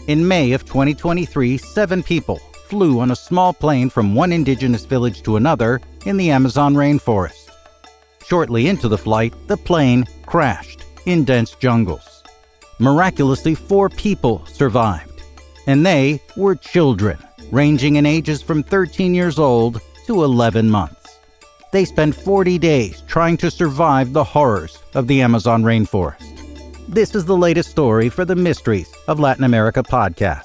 In May of 2023, 7 people flew on a small plane from one indigenous village to another in the Amazon rainforest. Shortly into the flight, the plane crashed in dense jungles. Miraculously, 4 people survived, and they were children, ranging in ages from 13 years old to 11 months. They spent 40 days trying to survive the horrors of the Amazon rainforest. This is the latest story for the Mysteries of Latin America podcast.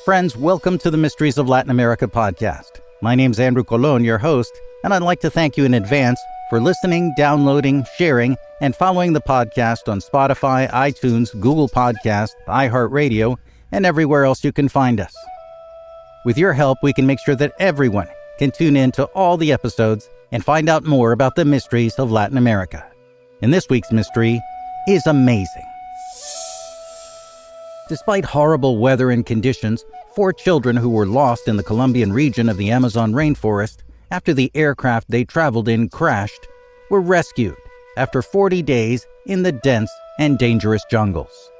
Friends, welcome to the Mysteries of Latin America podcast. My name's Andrew Colón, your host, and I'd like to thank you in advance for listening, downloading, sharing, and following the podcast on Spotify, iTunes, Google Podcasts, iHeartRadio, and everywhere else you can find us. With your help, we can make sure that everyone can tune in to all the episodes and find out more about the mysteries of Latin America. And this week's mystery is amazing. Despite horrible weather and conditions, 4 children who were lost in the Colombian region of the Amazon rainforest after the aircraft they traveled in crashed were rescued after 40 days in the dense and dangerous jungles.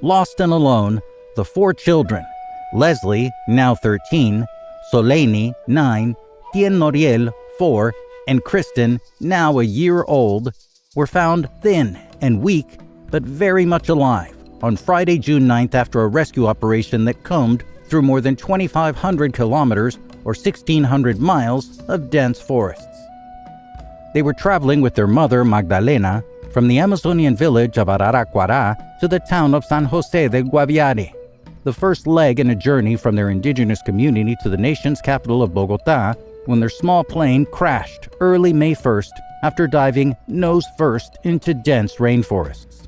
Lost and alone, the 4 children, Leslie, now 13, Soleini, 9, Tien Noriel, 4, and Kristen, now a year old, were found thin and weak but very much alive on Friday, June 9th after a rescue operation that combed through more than 2,500 kilometers or 1,600 miles of dense forests. They were traveling with their mother, Magdalena, from the Amazonian village of Araraquara to the town of San Jose del Guaviare, the first leg in a journey from their indigenous community to the nation's capital of Bogotá, when their small plane crashed early May 1st after diving nose first into dense rainforests.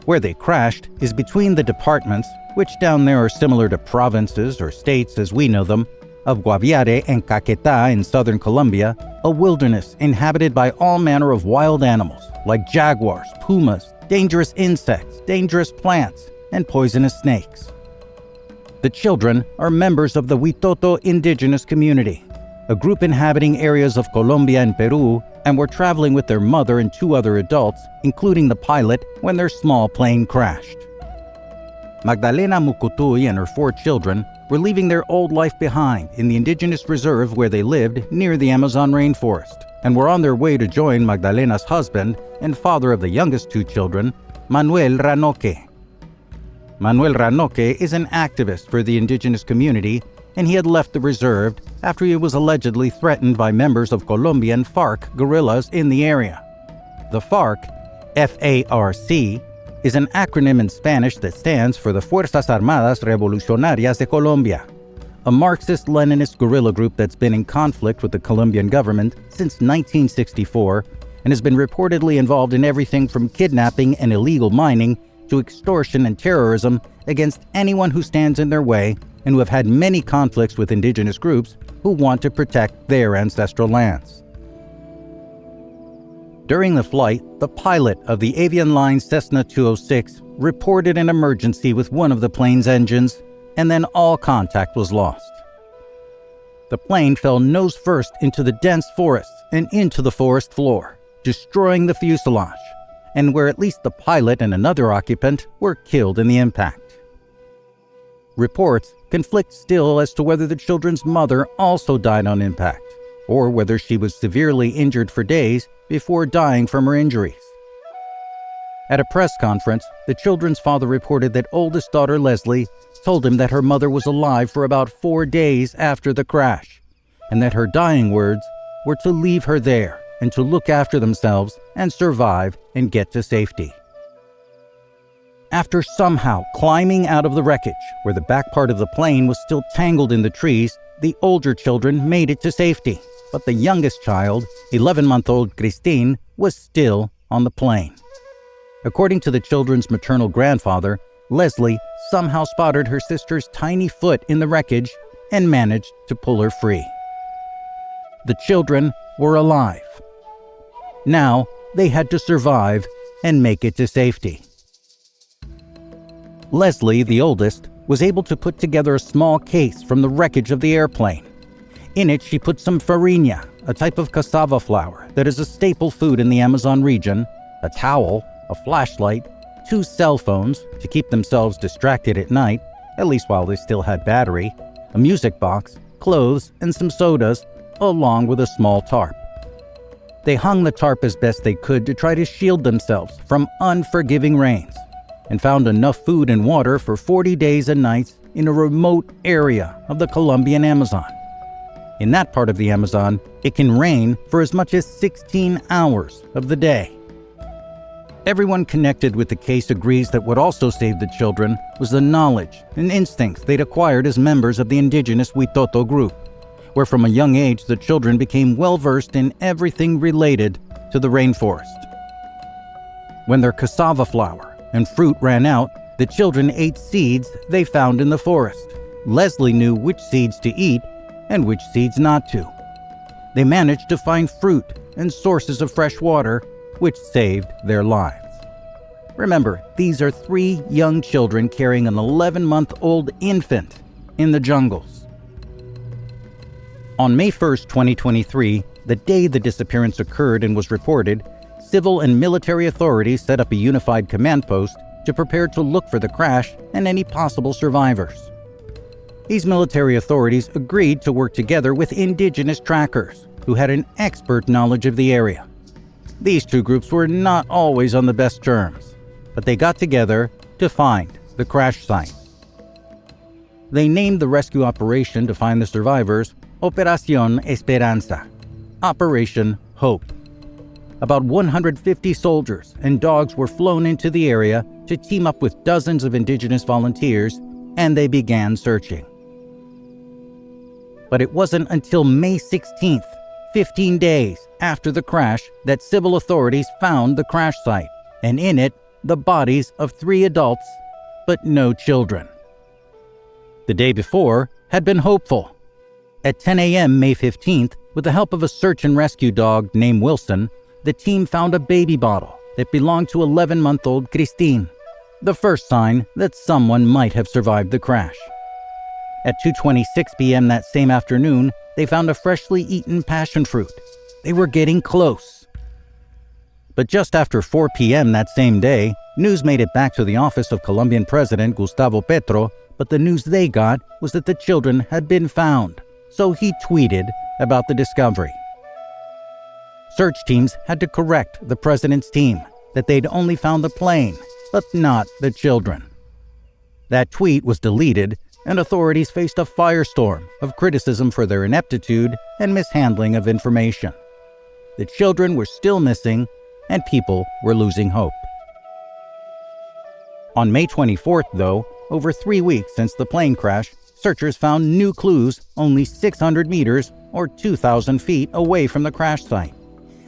Where they crashed is between the departments, which down there are similar to provinces or states as we know them, of Guaviare and Caquetá in southern Colombia, a wilderness inhabited by all manner of wild animals like jaguars, pumas, dangerous insects, dangerous plants, and poisonous snakes. The children are members of the Huitoto indigenous community, a group inhabiting areas of Colombia and Peru, and were traveling with their mother and 2 other adults, including the pilot, when their small plane crashed. Magdalena Mucutuy and her 4 children were leaving their old life behind in the indigenous reserve where they lived near the Amazon rainforest, and were on their way to join Magdalena's husband and father of the youngest 2 children, Manuel Ranoque. Manuel Ranoque is an activist for the indigenous community, and he had left the reserve after he was allegedly threatened by members of Colombian FARC guerrillas in the area. The FARC, F-A-R-C, is an acronym in Spanish that stands for the Fuerzas Armadas Revolucionarias de Colombia, a Marxist-Leninist guerrilla group that's been in conflict with the Colombian government since 1964 and has been reportedly involved in everything from kidnapping and illegal mining to extortion and terrorism against anyone who stands in their way, and who have had many conflicts with indigenous groups who want to protect their ancestral lands. During the flight, the pilot of the avian line Cessna 206 reported an emergency with one of the plane's engines, and then all contact was lost. The plane fell nose first into the dense forests and into the forest floor, destroying the fuselage, and where at least the pilot and another occupant were killed in the impact. Reports conflict still as to whether the children's mother also died on impact, or whether she was severely injured for days before dying from her injuries. At a press conference, the children's father reported that oldest daughter Leslie told him that her mother was alive for about 4 days after the crash, and that her dying words were to leave her there and to look after themselves and survive and get to safety. After somehow climbing out of the wreckage, where the back part of the plane was still tangled in the trees, the older children made it to safety, but the youngest child, 11-month-old Christine, was still on the plane. According to the children's maternal grandfather, Leslie somehow spotted her sister's tiny foot in the wreckage and managed to pull her free. The children were alive. Now they had to survive and make it to safety. Leslie, the oldest, was able to put together a small case from the wreckage of the airplane. In it, she put some farinha, a type of cassava flour that is a staple food in the Amazon region, a towel, a flashlight, 2 cell phones to keep themselves distracted at night, at least while they still had battery, a music box, clothes, and some sodas, along with a small tarp. They hung the tarp as best they could to try to shield themselves from unforgiving rains, and found enough food and water for 40 days and nights in a remote area of the Colombian Amazon. In that part of the Amazon, it can rain for as much as 16 hours of the day. Everyone connected with the case agrees that what also saved the children was the knowledge and instincts they'd acquired as members of the indigenous Huitoto group, where from a young age the children became well-versed in everything related to the rainforest. When their cassava flour and fruit ran out, the children ate seeds they found in the forest. Leslie knew which seeds to eat and which seeds not to. They managed to find fruit and sources of fresh water, which saved their lives. Remember, these are 3 young children carrying an 11-month-old infant in the jungles. On May 1st, 2023, the day the disappearance occurred and was reported, civil and military authorities set up a unified command post to prepare to look for the crash and any possible survivors. These military authorities agreed to work together with indigenous trackers who had an expert knowledge of the area. These 2 groups were not always on the best terms, but they got together to find the crash site. They named the rescue operation to find the survivors Operación Esperanza, Operation Hope. About 150 soldiers and dogs were flown into the area to team up with dozens of indigenous volunteers, and they began searching. But it wasn't until May 16th, 15 days after the crash, that civil authorities found the crash site, and in it, the bodies of 3 adults, but no children. The day before had been hopeful. At 10 a.m. May 15th, with the help of a search and rescue dog named Wilson, the team found a baby bottle that belonged to 11-month-old Christine, the first sign that someone might have survived the crash. At 2:26 p.m. that same afternoon, they found a freshly eaten passion fruit. They were getting close. But just after 4 p.m. that same day, news made it back to the office of Colombian President Gustavo Petro, but the news they got was that the children had been found, so he tweeted about the discovery. Search teams had to correct the president's team that they'd only found the plane, but not the children. That tweet was deleted, and authorities faced a firestorm of criticism for their ineptitude and mishandling of information. The children were still missing, and people were losing hope. On May 24th, though, over 3 weeks since the plane crash, searchers found new clues only 600 meters or 2,000 feet away from the crash site.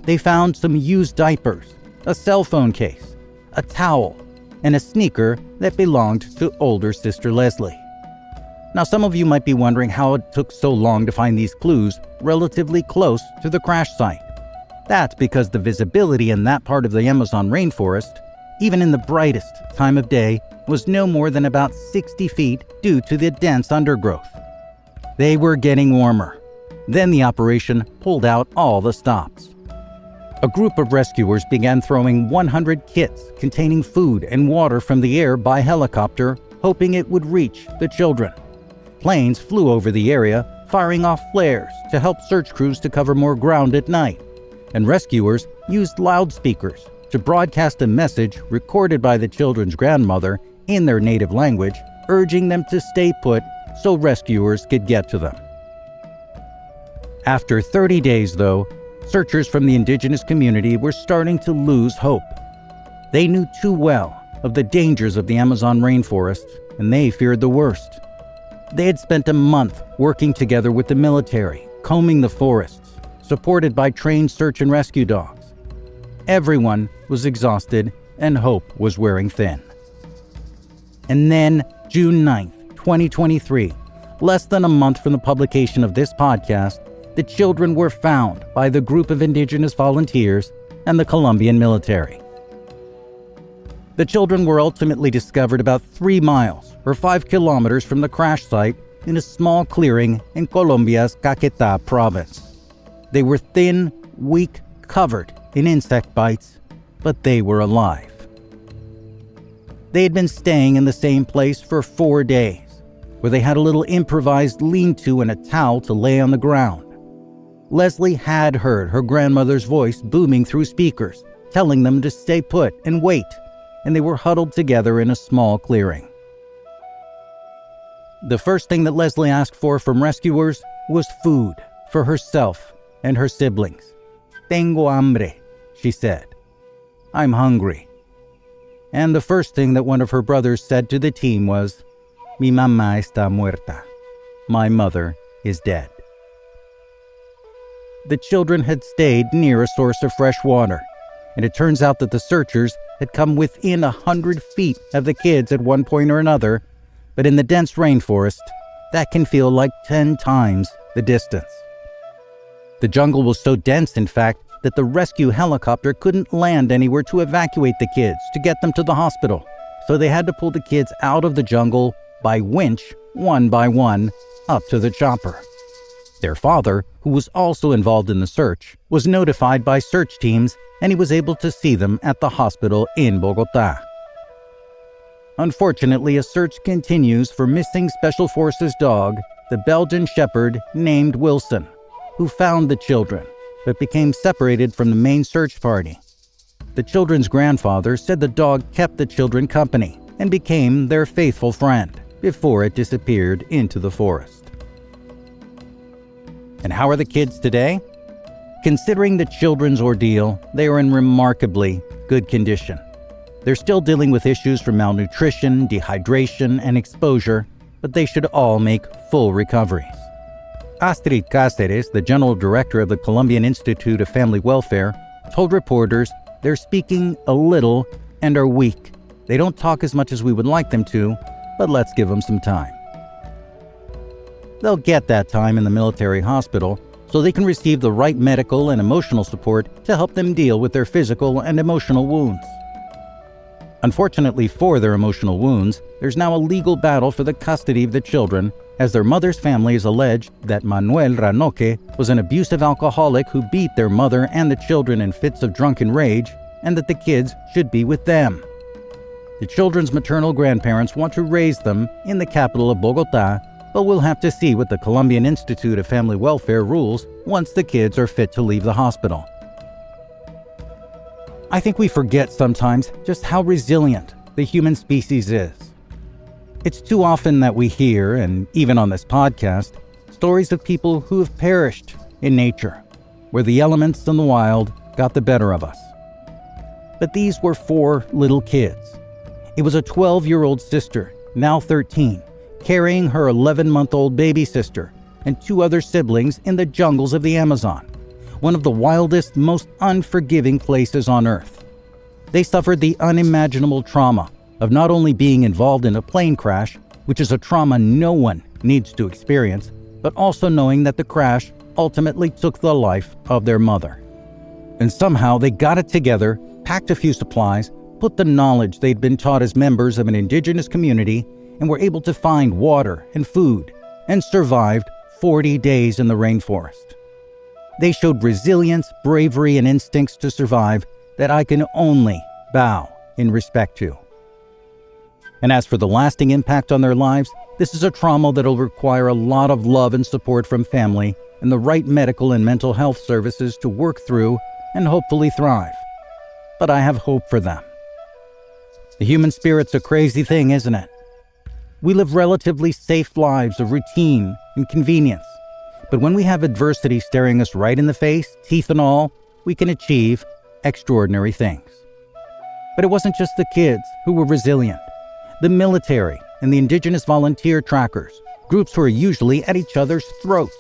They found some used diapers, a cell phone case, a towel, and a sneaker that belonged to older sister Leslie. Now, some of you might be wondering how it took so long to find these clues relatively close to the crash site. That's because the visibility in that part of the Amazon rainforest, even in the brightest time of day, was no more than about 60 feet due to the dense undergrowth. They were getting warmer. Then the operation pulled out all the stops. A group of rescuers began throwing 100 kits containing food and water from the air by helicopter, hoping it would reach the children. Planes flew over the area, firing off flares to help search crews to cover more ground at night, and rescuers used loudspeakers to broadcast a message recorded by the children's grandmother in their native language, urging them to stay put so rescuers could get to them. After 30 days, though, searchers from the indigenous community were starting to lose hope. They knew too well of the dangers of the Amazon rainforest, and they feared the worst. They had spent a month working together with the military, combing the forests, supported by trained search and rescue dogs. Everyone was exhausted, and hope was wearing thin. And then, June 9th, 2023, less than a month from the publication of this podcast, the children were found by the group of indigenous volunteers and the Colombian military. The children were ultimately discovered about 3 miles or 5 kilometers from the crash site in a small clearing in Colombia's Caquetá province. They were thin, weak, covered in insect bites, but they were alive. They had been staying in the same place for 4 days, where they had a little improvised lean-to and a towel to lay on the ground. Leslie had heard her grandmother's voice booming through speakers, telling them to stay put and wait, and they were huddled together in a small clearing. The first thing that Leslie asked for from rescuers was food for herself and her siblings. "Tengo hambre," she said. "I'm hungry." And the first thing that one of her brothers said to the team was, "Mi mamá está muerta." My mother is dead. The children had stayed near a source of fresh water, and it turns out that the searchers had come within 100 feet of the kids at one point or another, but in the dense rainforest, that can feel like 10 times the distance. The jungle was so dense, in fact, that the rescue helicopter couldn't land anywhere to evacuate the kids to get them to the hospital, so they had to pull the kids out of the jungle by winch, one by one, up to the chopper. Their father, who was also involved in the search, was notified by search teams, and he was able to see them at the hospital in Bogotá. Unfortunately, a search continues for missing Special Forces dog, the Belgian Shepherd named Wilson, who found the children, but became separated from the main search party. The children's grandfather said the dog kept the children company and became their faithful friend before it disappeared into the forest. And how are the kids today? Considering the children's ordeal, they are in remarkably good condition. They're still dealing with issues from malnutrition, dehydration, and exposure, but they should all make full recoveries. Astrid Cáceres, the general director of the Colombian Institute of Family Welfare, told reporters they're speaking a little and are weak. They don't talk as much as we would like them to, but let's give them some time. They'll get that time in the military hospital so they can receive the right medical and emotional support to help them deal with their physical and emotional wounds. Unfortunately for their emotional wounds, there's now a legal battle for the custody of the children, as their mother's family has alleged that Manuel Ranoque was an abusive alcoholic who beat their mother and the children in fits of drunken rage, and that the kids should be with them. The children's maternal grandparents want to raise them in the capital of Bogotá, but we'll have to see what the Colombian Institute of Family Welfare rules once the kids are fit to leave the hospital. I think we forget sometimes just how resilient the human species is. It's too often that we hear, and even on this podcast, stories of people who have perished in nature, where the elements and the wild got the better of us. But these were 4 little kids. It was a 12-year-old sister, now 13, carrying her 11-month-old baby sister and 2 other siblings in the jungles of the Amazon, one of the wildest, most unforgiving places on Earth. They suffered the unimaginable trauma of not only being involved in a plane crash, which is a trauma no one needs to experience, but also knowing that the crash ultimately took the life of their mother. And somehow they got it together, packed a few supplies, put the knowledge they'd been taught as members of an indigenous community, and were able to find water and food, and survived 40 days in the rainforest. They showed resilience, bravery, and instincts to survive that I can only bow in respect to. And as for the lasting impact on their lives, this is a trauma that will require a lot of love and support from family and the right medical and mental health services to work through and hopefully thrive. But I have hope for them. The human spirit's a crazy thing, isn't it? We live relatively safe lives of routine and convenience. But when we have adversity staring us right in the face, teeth and all, we can achieve extraordinary things. But it wasn't just the kids who were resilient. The military and the indigenous volunteer trackers, groups who are usually at each other's throats,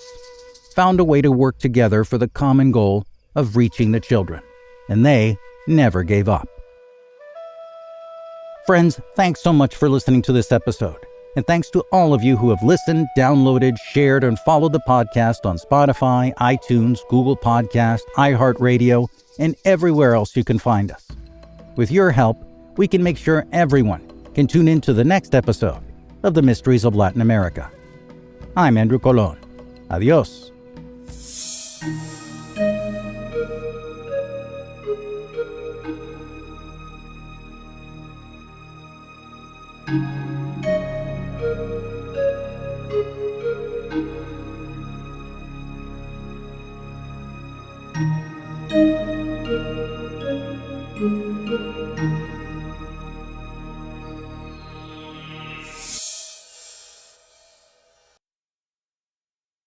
found a way to work together for the common goal of reaching the children. And they never gave up. Friends, thanks so much for listening to this episode. And thanks to all of you who have listened, downloaded, shared, and followed the podcast on Spotify, iTunes, Google Podcast, iHeartRadio, and everywhere else you can find us. With your help, we can make sure everyone can tune in to the next episode of the Mysteries of Latin America. I'm Andrew Colón. Adios. Thank you.